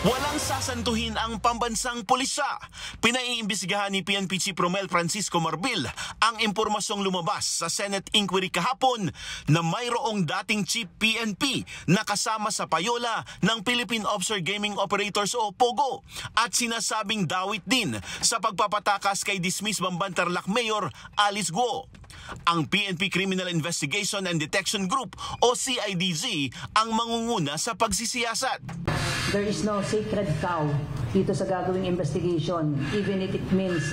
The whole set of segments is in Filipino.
Walang sasantuhin ang pambansang pulisya. Pinaiimbestigahan ni PNP Chief Romel Francisco Marbil ang impormasyong lumabas sa Senate inquiry kahapon na mayroong dating Chief PNP na kasama sa payola ng Philippine Offshore Gaming Operators o POGO at sinasabing dawit din sa pagpapatakas kay dismissed Bamban-Tarlac Mayor Alice Guo. Ang PNP Criminal Investigation and Detection Group o CIDG ang mangunguna sa pagsisiyasat. There is no sacred cow dito sa gagawing investigation, even if it means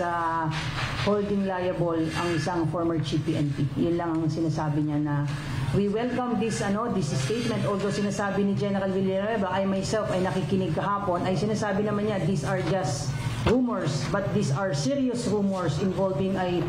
holding liable ang isang former Chief PNP. Yun lang ang sinasabi niya na we welcome this statement. Although sinasabi ni General Villanueva, I myself ay nakikinig kahapon, ay sinasabi naman niya these are just rumors, but these are serious rumors involving a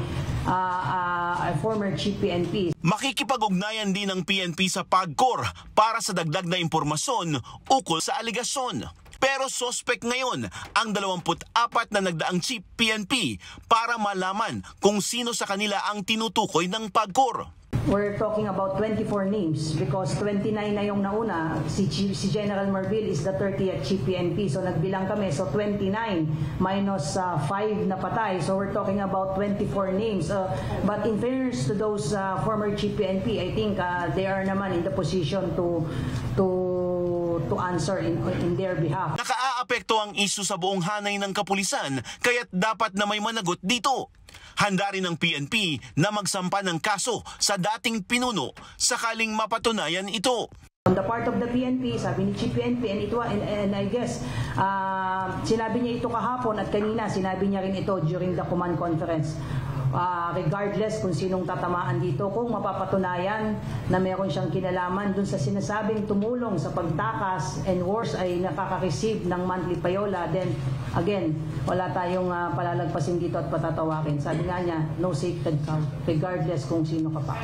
former Chief PNP. Makikipag-ugnayan din ng PNP sa PAGCOR para sa dagdag na impormasyon ukol sa aligasyon. Pero suspect ngayon ang 24 na nagdaang Chief PNP para malaman kung sino sa kanila ang tinutukoy ng PAGCOR. We're talking about 24 names because 29 na yung nauna. Si General Marbil is the 30th Chief PNP. So nagbilang kami. So 29 minus 5 na patay. So we're talking about 24 names. But in fairness to those former Chief PNP, I think they are naman in the position to answer in their behalf. Nakaaapekto ang isyu sa buong hanay ng kapulisan kaya't dapat na may managot dito. Handa rin ng PNP na magsampa ng kaso sa dating pinuno sakaling mapatunayan ito. On the part of the PNP, sabi ni Chief PNP, and I guess sinabi niya ito kahapon at kanina sinabi niya rin ito during the command conference. Regardless kung sinong tatamaan dito, kung mapapatunayan na meron siyang kinalaman dun sa sinasabing tumulong sa pagtakas and worse ay nakaka-receive ng monthly payola, then again, wala tayong palalagpasin dito at patatawakin. Sabi nga niya, no sacred cow, regardless kung sino ka pa.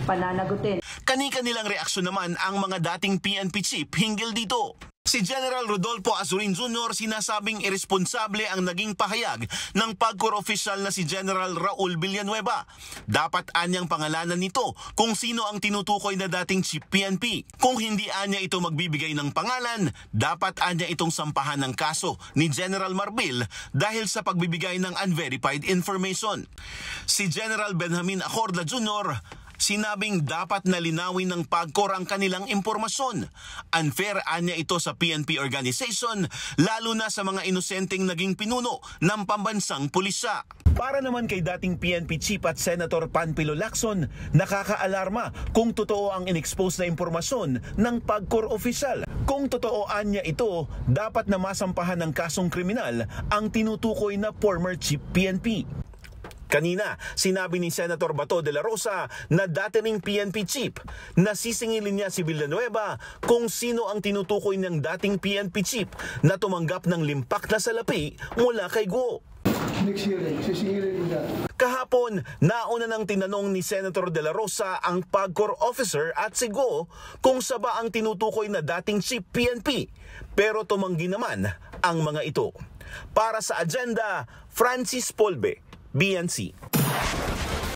Pananagutin. Kani-kanilang reaksyon naman ang mga dating PNP chief hinggil dito. Si General Rodolfo Azurin Jr. sinasabing irresponsable ang naging pahayag ng PAGCOR official na si General Raul Villanueva. Dapat anyang pangalanan nito kung sino ang tinutukoy na dating Chief PNP. Kung hindi anya ito magbibigay ng pangalan, dapat anya itong sampahan ng kaso ni General Marbil dahil sa pagbibigay ng unverified information. Si General Benjamin Acorda Jr. sinabing dapat na linawin ng PAGCOR ang kanilang impormasyon. Unfair anya ito sa PNP organization, lalo na sa mga inosenteng naging pinuno ng pambansang pulisya. Para naman kay dating PNP Chief at Senator Panfilo Lacson, nakakaalarma kung totoo ang inexpose na impormasyon ng PAGCOR official. Kung totoo anya ito, dapat na masampahan ng kasong kriminal ang tinutukoy na former Chief PNP. Kanina, sinabi ni Senator Bato de la Rosa na dati ring PNP chief na sisingilin niya si Villanueva kung sino ang tinutukoy ng dating PNP chief na tumanggap ng limpak na salapi mula kay Guo. Kahapon, nauna nang tinanong ni Senator de la Rosa ang PAGCOR officer at si Guo kung saba ang tinutukoy na dating chief PNP, pero tumanggi naman ang mga ito. Para sa agenda, Francis Polbe, BNC.